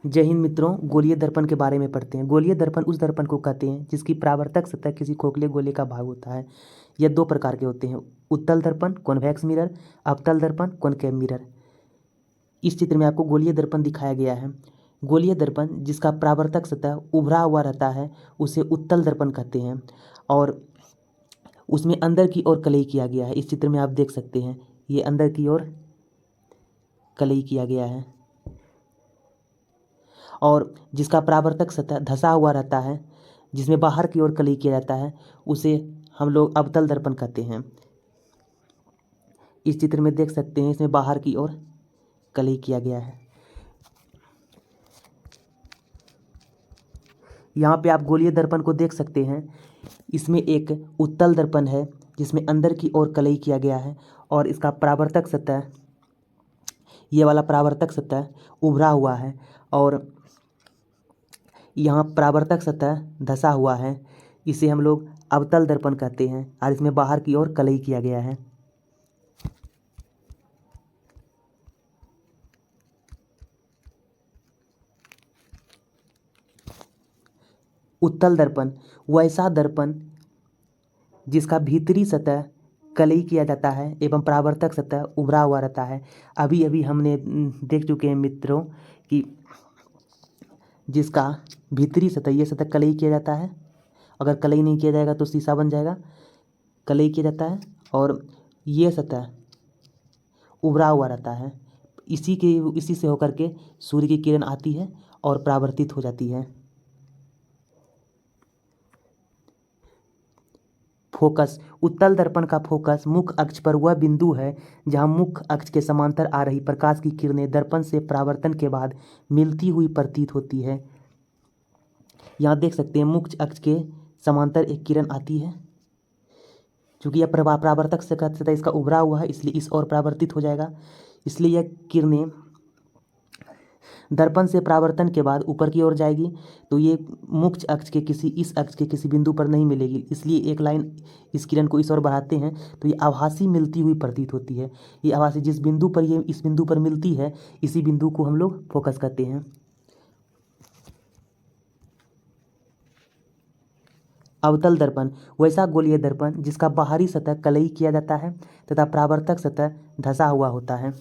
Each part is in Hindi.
जय हिंद मित्रों, गोलीय दर्पण के बारे में पढ़ते हैं। गोलीय दर्पण उस दर्पण को कहते हैं जिसकी परावर्तक सतह किसी खोखले गोले का भाग होता है। यह दो प्रकार के होते हैं, उत्तल दर्पण कॉन्वेक्स मिरर, अवतल दर्पण कॉनकेव मिरर। इस चित्र में आपको गोलीय दर्पण दिखाया गया है। गोलीय दर्पण जिसका परावर्तक सतह उभरा हुआ रहता है उसे उत्तल दर्पण कहते हैं और उसमें अंदर की ओर कलई किया गया है। इस चित्र में आप देख सकते हैं, ये अंदर की ओर कलई किया गया है। और जिसका परावर्तक सतह धंसा हुआ रहता है, जिसमें बाहर की ओर कलई किया जाता है, उसे हम लोग अवतल दर्पण कहते हैं। इस चित्र में देख सकते हैं, इसमें बाहर की ओर कलई किया गया है। यहाँ पे आप गोलीय दर्पण को देख सकते हैं। इसमें एक उत्तल दर्पण है जिसमें अंदर की ओर कलई किया गया है और इसका परावर्तक सतह, ये वाला परावर्तक सतह उभरा हुआ है और यहाँ परावर्तक सतह धंसा हुआ है। इसे हम लोग अवतल दर्पण कहते हैं और इसमें बाहर की ओर कलई किया गया है। उत्तल दर्पण वैसा दर्पण जिसका भीतरी सतह कलई किया जाता है एवं परावर्तक सतह उभरा हुआ रहता है। अभी अभी हमने देख चुके हैं मित्रों कि जिसका भीतरी सतह, ये सतह कलई किया जाता है। अगर कलई नहीं किया जाएगा तो शीशा बन जाएगा। कलई किया जाता है और ये सतह उभरा हुआ रहता है। इसी से होकर के सूर्य की किरण आती है और परावर्तित हो जाती है। फोकस, उत्तल दर्पण का फोकस मुख्य अक्ष पर वह बिंदु है जहां मुख्य अक्ष के समांतर आ रही प्रकाश की किरणें दर्पण से परावर्तन के बाद मिलती हुई प्रतीत होती है। यहाँ देख सकते हैं, मुख्य अक्ष के समांतर एक किरण आती है। चूंकि यह परावर्तक से सतह इसका उभरा हुआ है, इसलिए इस ओर परावर्तित हो जाएगा। इसलिए यह किरणें दर्पण से परावर्तन के बाद ऊपर की ओर जाएगी तो ये मुख्य अक्ष के इस अक्ष के किसी बिंदु पर नहीं मिलेगी। इसलिए एक लाइन इस किरण को इस ओर बढ़ाते हैं तो ये आभासी मिलती हुई प्रतीत होती है। ये आभासी जिस बिंदु पर ये इस बिंदु पर मिलती है, इसी बिंदु को हम लोग फोकस कहते हैं। अवतल दर्पण वैसा गोलीय दर्पण जिसका बाहरी सतह कलई किया जाता है तथा परावर्तक सतह धंसा हुआ होता है।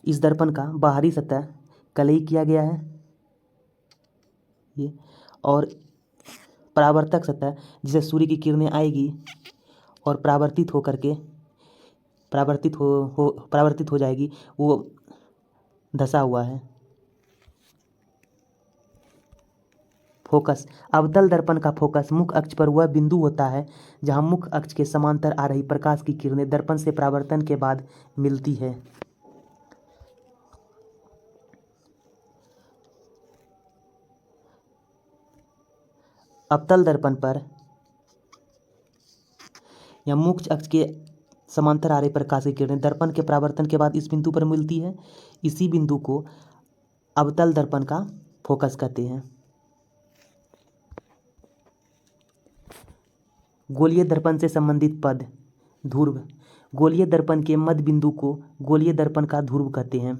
इस दर्पण का बाहरी सतह कलई किया गया है ये, और परावर्तक सतह जिसे सूर्य की किरणें आएगी और परावर्तित हो जाएगी, वो धंसा हुआ है। फोकस, अवतल दर्पण का फोकस मुख्य अक्ष पर वह बिंदु होता है जहां मुख्य अक्ष के समांतर आ रही प्रकाश की किरणें दर्पण से परावर्तन के बाद मिलती है। अवतल दर्पण पर या मुख्य अक्ष के समांतर आ रही प्रकाश की किरणें दर्पण के परावर्तन के बाद इस बिंदु पर मिलती है। इसी बिंदु को अवतल दर्पण का फोकस कहते हैं। गोलीय दर्पण से संबंधित पद, ध्रुव। गोलीय दर्पण के मध्य बिंदु को गोलीय दर्पण का ध्रुव कहते हैं।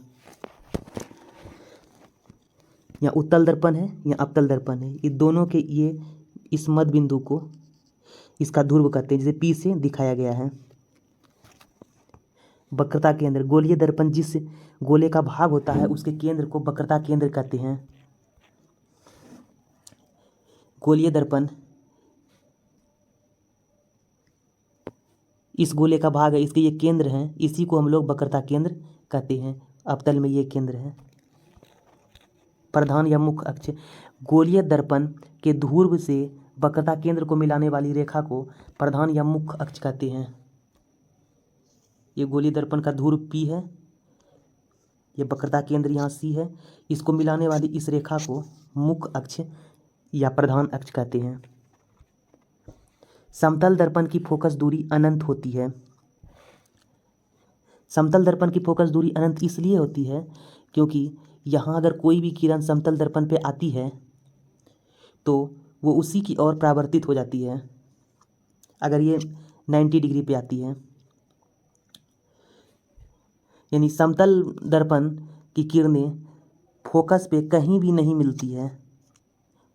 या उत्तल दर्पण है या अवतल दर्पण है, ये दोनों के इस मध्य बिंदु को इसका ध्रुव कहते हैं, जिसे P से दिखाया गया है। वक्रता केंद्र, गोलीय दर्पण जिस गोले का भाग होता है उसके केंद्र को वक्रता केंद्र कहते हैं। गोलीय दर्पण इस गोले का भाग है, इसके ये केंद्र हैं, इसी को हम लोग वक्रता केंद्र कहते हैं। अवतल में ये केंद्र है। प्रधान या मुख्य अक्ष, गोलीय दर्पण के ध्रुव से वक्रता केंद्र को मिलाने वाली रेखा को प्रधान या मुख्य अक्ष कहते हैं। ये गोलीय दर्पण का ध्रुव P है, ये वक्रता केंद्र यहाँ C है। इसको मिलाने वाली इस रेखा को मुख्य अक्ष या प्रधान अक्ष कहते हैं। समतल दर्पण की फोकस दूरी अनंत होती है। समतल दर्पण की फोकस दूरी अनंत इसलिए होती है क्योंकि यहाँ अगर कोई भी किरण समतल दर्पण पे आती है तो वो उसी की ओर परावर्तित हो जाती है। अगर ये 90 डिग्री पे आती है, यानी समतल दर्पण की किरणें फोकस पे कहीं भी नहीं मिलती है।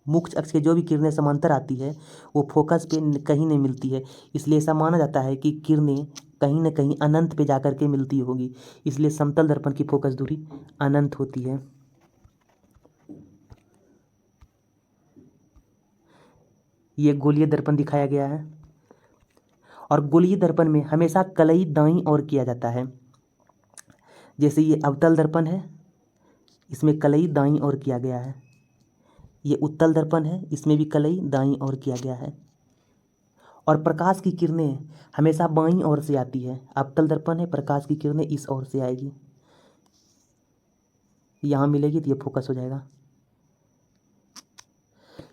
मुख्य अक्ष के जो भी किरणें समांतर आती है वो फोकस पे कहीं नहीं मिलती है। इसलिए ऐसा माना जाता है कि किरणें कहीं न कहीं अनंत पे जाकर के मिलती होगी। इसलिए समतल दर्पण की फोकस दूरी अनंत होती है। ये गोलीय दर्पण दिखाया गया है और गोलीय दर्पण में हमेशा कलई दाईं ओर किया जाता है। जैसे ये अवतल दर्पण है, इसमें कलई दाईं ओर किया गया है। ये उत्तल दर्पण है, इसमें भी कलई दाईं ओर किया गया है। और प्रकाश की किरणें हमेशा बाईं ओर से आती है। अवतल दर्पण है, प्रकाश की किरणें इस ओर से आएगी, यहाँ मिलेगी तो ये फोकस हो जाएगा।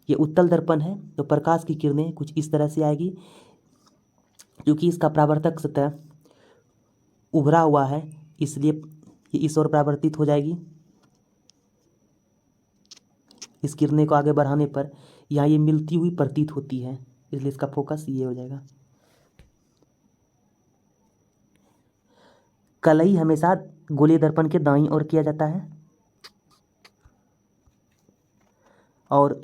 ये उत्तल दर्पण है तो प्रकाश की किरणें कुछ इस तरह से आएगी, क्योंकि इसका परावर्तक सतह उभरा हुआ है इसलिए ये इस ओर परावर्तित हो जाएगी। इस किरणें को आगे बढ़ाने पर यहाँ ये मिलती हुई प्रतीत होती है, इसलिए इसका फोकस ये हो जाएगा। कलई हमेशा गोलीय दर्पण के दाईं ओर किया जाता है और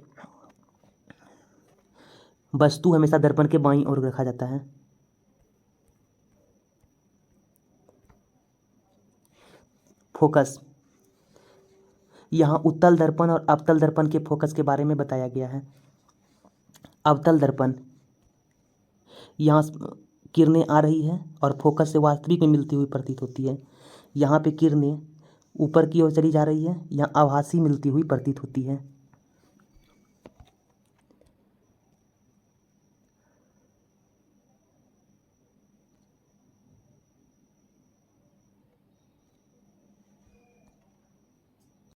वस्तु हमेशा दर्पण के बाईं ओर रखा जाता है। फोकस, यहाँ उत्तल दर्पण और अवतल दर्पण के फोकस के बारे में बताया गया है। अवतल दर्पण, यहाँ किरणें आ रही है और फोकस से वास्तविक में मिलती हुई प्रतीत होती है। यहाँ पे किरणें ऊपर की ओर चली जा रही है, यहाँ आभासी मिलती हुई प्रतीत होती है।